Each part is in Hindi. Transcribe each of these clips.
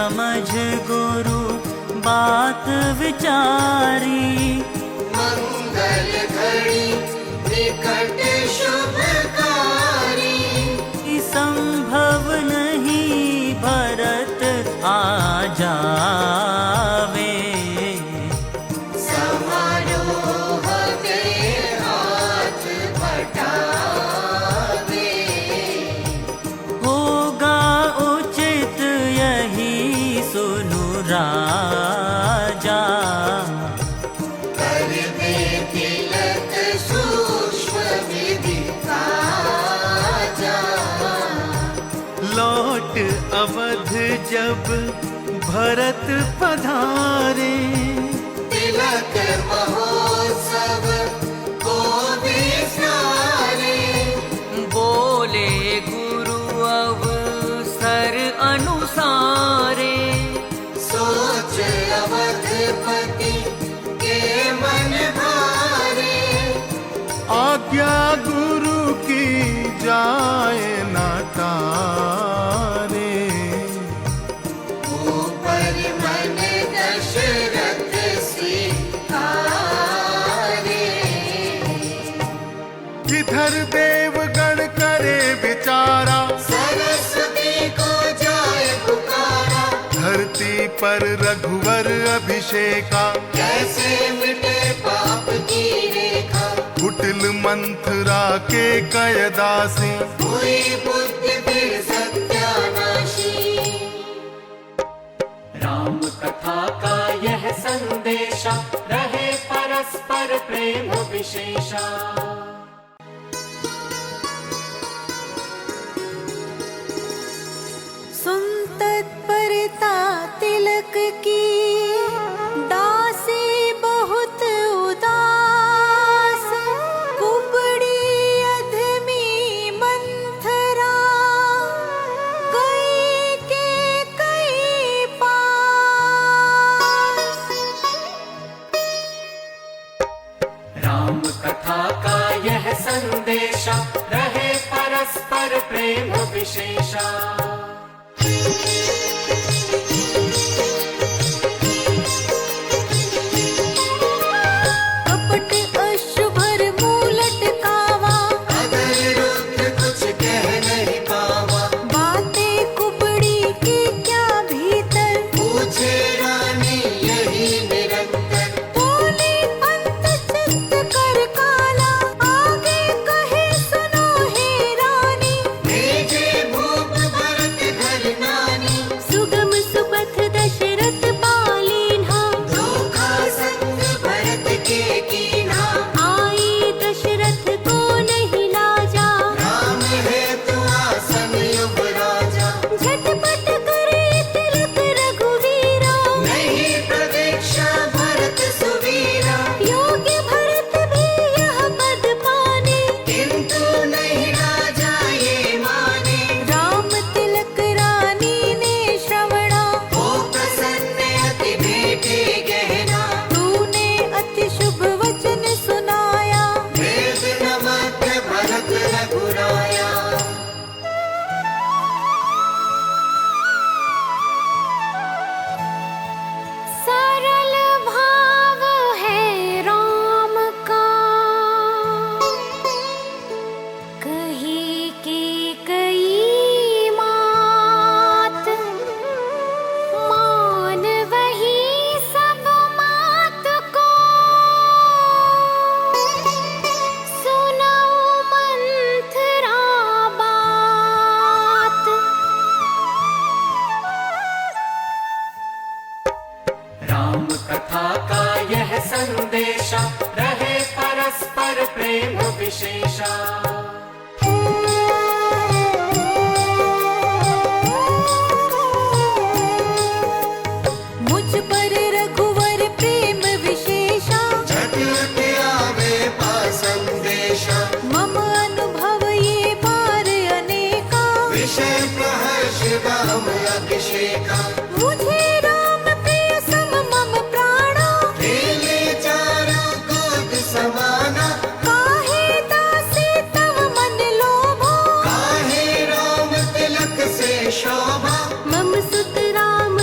समझ गुरु बात विचारी। मंगल घड़ी निकट शुभकारी। संभव नहीं भरत आ जावे। समारोह के हाथ बटावे। होगा उचित यही सुनु राजा। कर दे तिलक सूक्ष्म विधि काजा। लौट अवध जब भरत पधारे। तिलक महोत्सव को विसारे। बोले गुरु अवसर अनुसारे। सोच अवधपति के मन भारे। आज्ञा गुरु की जाए न तारे। ऊपर मन दशरथ स्वीकारे। किधर देवगण करे विचारा। सरस्वती को जाए पुकारा। धरती पर रघुवर अभिषेका। कैसे मिटे पाप की रेखा। कुटिल मंथरा के कयदासी। हुई बुद्धि फिर सत्यानाशी। राम कथा का यह संदेशा रहे परस्पर प्रेम विशेषा। सुन तत्परता तिलक की दासी बहुत उदास। कुबड़ी अधमी मंथरा गई के कई पास। राम कथा का यह संदेशा रहे परस्पर प्रेम विशेषा। कपट अशुभर मुंह लटकावा। अगर रुद्र कुछ कह नहीं पावा। बातें कुबड़ी की क्या भीतर। पूछे रानी यही निरंतर। बोले अंत चित्त कर काला। आगे कहे सुनो हे रानी। भेजे भूप भरत घर नानी। सुगम सुपथ दशरथ पालीन्हा। धोखा संग भरत के कीन्हा। आई दशरथ को नहीं लाजा। राम है तू आसन युवराजा। झटपट करे तिलक रघुवीरा। नहीं प्रतीक्षा भरत सुवीरा। योग्य भरत भी यह पद पाने। किंतु नहीं राजा ये माने। राम तिलक रानी ने श्रवणा। हो प्रसन्न अति भेटे गहना। तूने अति शुभ वचन सुनाया। वेद नमक भरत रघुराया। सरल भाव है राम का। कही की कई मात। मान वही सब मात को। सुनो मंथरा बात। राम कथा का यह संदेशा रहे परस्पर प्रेम विशेषा। मुझ पर रघुवर प्रेम विशेषा। झट आवे पास संदेशा। मम अनुभव ये पार अनेका। विषय प्रहर्ष राम अभिषेका। मुझे राम प्रिय सम मम प्राणा। खेले चारों गोद समाना। काहे दासी तव मन लोभा। काहे राम तिलक से शोभा। मम सुत राम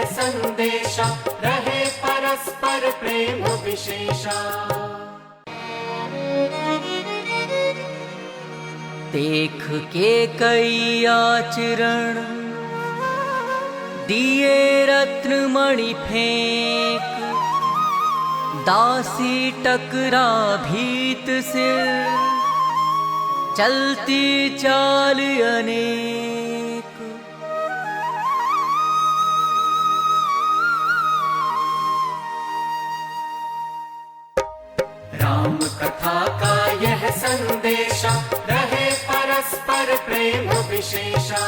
यह संदेशा, रहे परस्पर प्रेम विशेषा। देख के कई आचरण, दिए रत्न मणि फेंक, दासी टकरा भीत से, चलती चाल अनेक। राम कथा का यह संदेशा, रहे परस्पर प्रेम विशेषा।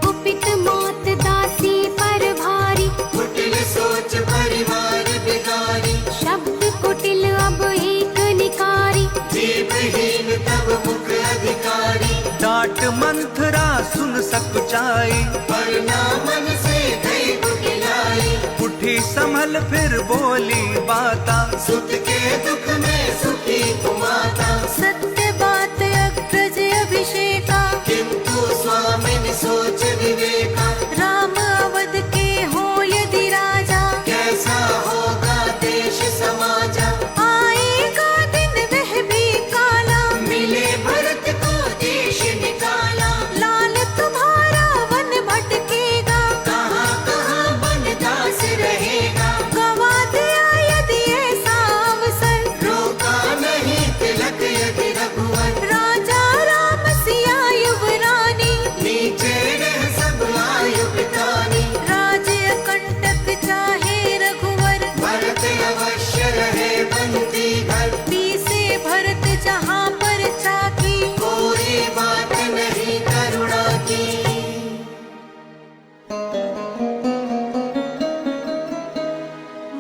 कुपित मौत दासी पर भारी, कुटिल सोच परिवार बिगाड़ी, शब्द कुटिल अब एक निकारी। जीवहीन तब मुख अधिकारी, डांट मंथरा सुन सकुचाई, वरना मन से गई बुझलाई। उठी संभल फिर बोली बाता, सुत के दुख में सुखी कुमाता। सत्य बात अग्रज अभिषेका, किंतु स्वामिन सोच विवेका। राम अवध के हो यदि राजा, कैसा होगा देश समाजा। आएगा दिन वह भी काला, मिले भरत को देश निकाला। लाल तुम्हारा वन भटकेगा, कहाँ कहाँ बनदास रहेगा। गवा दिया यदि ऐसा अवसर। रोका नहीं तिलक यदि रघुवर, राजा राम सिया युवरानी, नीचे रह सब आयु बितानी। राज्य कंटक चाहे रघुवर, भरत अवश्य रहे बंदी घर। पीसे भरत जहाँ पर चाकी, कोई बात नहीं करुणा की।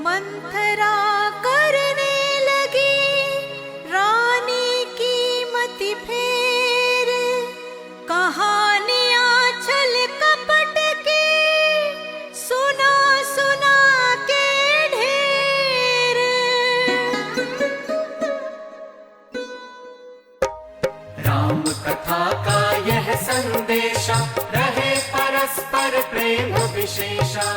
मंथरा करने लगी रानी की मति फेर। कहानियाँ छल कपट की सुना सुना के ढेर। राम कथा का यह संदेशा, रहे परस्पर प्रेम विशेषा।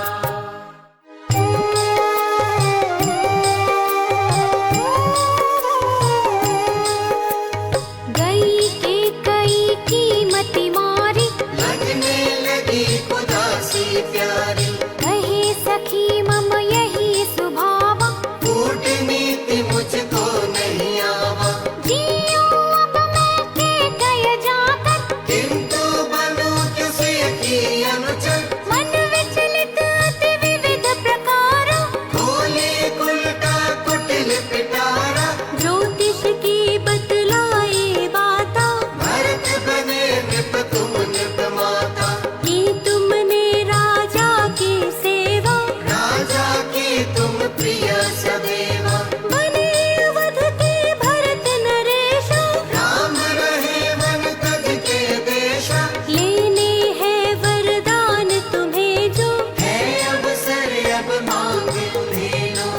गई के कई की मति मारी, लगने लगी उदासी प्यारी। कहे सखी मम यही स्वभाव। कूटनीति मुझको नहीं आवा, जियो अब मैं के गय जाकर, किंतु बनूं किसी की अनुचर। मन विचलित अति विविध प्रकार। खोले उल्टा कुटिल पिटारा, ज्योतिष की बतलाए बाता, भरत बने नृप तुम नृप माता। कि तुमने राजा की सेवा, राजा की तुम प्रिय सदैवा। बने अवध के भरत नरेश। राम रहे वन तज के देशा, लेने हैं वरदान तुम्हें जो, है अवसर अब मांग उन्हें लो।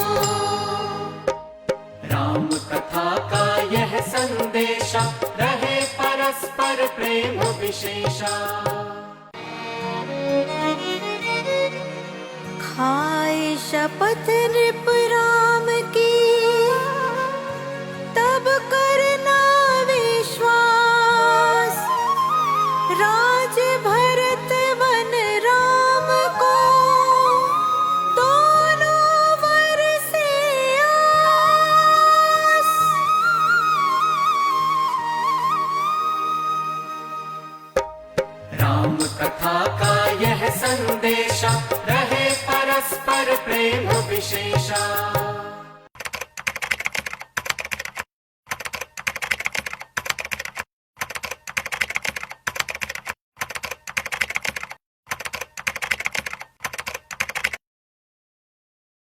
राम कथा का यह संदेशा, रहे परस्पर प्रेम विशेषा। खाए शपथ नृप राम की, तब करना विश्वास। राज भरत वन राम को, दोनों वर से आस। राम कथा का यह संदेशा, रहे परस्पर प्रेम विशेषा।